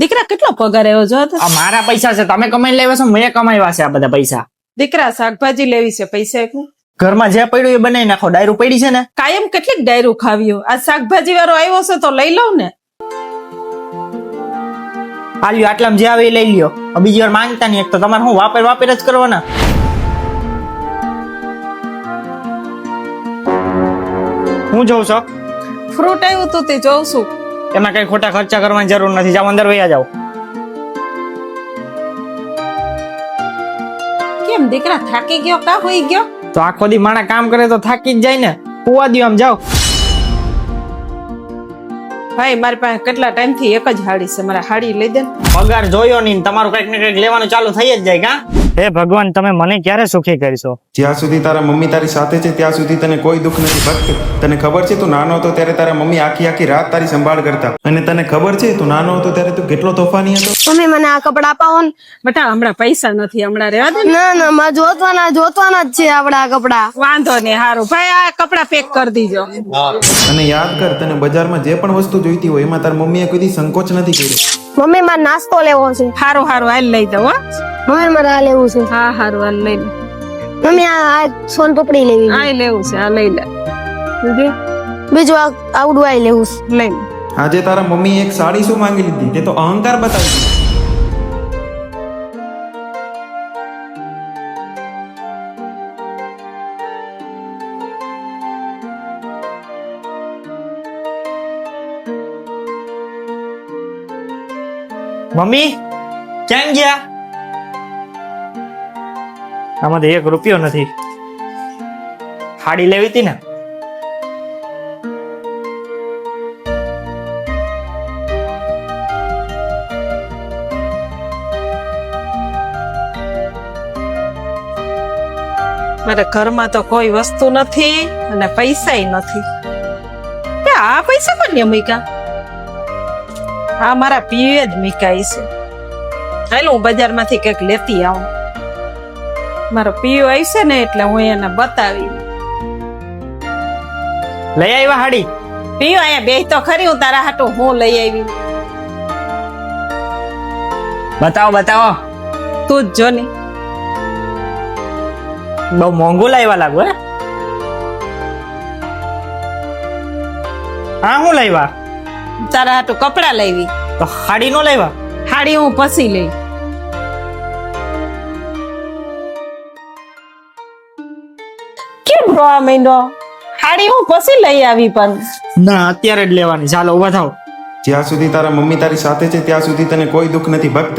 દીકરા કેટલો પગાર આવ્યો જો તો? આ મારા પૈસા છે, તમે કમાઈ લેવા છો, મેં કમાવ્યા છે આ બધા પૈસા. દીકરા શાકભાજી લેવી છે, પૈસા આપું? ઘરમાં જે પડ્યું એ બનાવી નાખો, ડાયરું પડી છે ને. કાયમ કેટલીક ડાયરું ખાવ્યો, આ શાકભાજી વાળો આવ્યો છે તો લઈ લઉં ને. આલ્યો આટલામાં જે આવે એ લઈ લ્યો. બીજી વાર માંગતા નહીં, એક તો તમારે હું વાપર જ કરવાના. હું જોઉં છો ફ્રૂટ આવ્યું તો તે જોઉં છું. એમાં કઈ ખોટા ખર્ચા કરવાની જરૂર નથી, જાઓ અંદર વયા જાઓ. કેમ દીકરા થાકી ગયો કા હોઈ ગયો? તો આખો દી માણા કામ કરે તો થાકી જ જાય ને. કુવા દો આમ જાઓ. ભાઈ મારી પાસે કેટલા ટાઈમ થી એક જ હાડી છે, મારા હાડી લઈ દે ને. પગાર જોયો નહીં, તમારું કઈક ને કઈક લેવાનું ચાલુ થઈ જ જાય. કા હે ભગવાન, તમે મને ક્યારે સુખી કરશો? જ્યાં સુધી તારા મમ્મી તારી સાથે છે ત્યાં સુધી તને કોઈ દુઃખ નથી. ભક્ત, તને ખબર છે તું નાનો હતો ત્યારે તારા મમ્મી આખી રાત તારી સંભાળ કરતા, અને તને ખબર છે તું નાનો હતો ત્યારે તું કેટલો તોફાની હતો. મમ્મી મને આ કપડા અપાવો ને. બેટા હમણાં પૈસા નથી, હમણાં રહેવા દે ને. ના ના મારે જોતવાના જ છે આપડા કપડા. વાંધો નહીં, હારું ભાઈ આ કપડા પેક કરી દીજો. અને યાદ કર, તને બજારમાં જે પણ વસ્તુ જોઈતી હોય એમાં તારી મમ્મીએ કોઈ દી સંકોચ નથી કર્યો. મમ્મી મારે નાસ્તો લેવો છે. હારું હાલ લઈ દઉં. હો મમ્મી મારે આ લેવું છે. હા હારું હાલ લઈ લે. મમ્મી આ સોન પપડી લેવી છે. આ લેવું છે, આ લઈ લે. બીજું આવડું આ લેવું છે. લઈ લે. આજે તારા મમ્મી એક સાડી શું માંગી લીધી, તે તો અહંકાર બતાવી. મમ્મી ક્યાં ગયા? આમાં તો 1 રૂપિયો નથી. હાડી લેવી હતી ને. મારા ઘરમાં તો કોઈ વસ્તુ નથી અને પૈસાય નથી. આ પૈસા કોને મૂક્યા? હા મારા પીએ જ મૂકાય છે. હાલ હું બજારમાંથી કંઈક લેતી આવું. મારો પીઓ આવશે ને એટલે હું એને બતાવી. લઈ આવ્યા હાડી? પીઓ અહીંયા બે તો ખરી, હું તારા હાટું હું લઈ આવી. બતાવો. તું જ જો ની. બહુ મોંઘું લાવ્યા લાગુ. હે હા હું લાવ્યા? તારા હાટું કપડા લાવી. તો હાડી નો લાવ્યા? હાડી હું પછી લઈ. કેમ રોવા માંડ્યો? હાડી હું પછી લઈ આવી પણ. ના અત્યારે જ લેવાની. ચાલો ઉભા થાવ. જ્યાં સુધી તારા મમ્મી તારી સાથે છે ત્યાં સુધી તને કોઈ દુઃખ નથી. ભક્ત,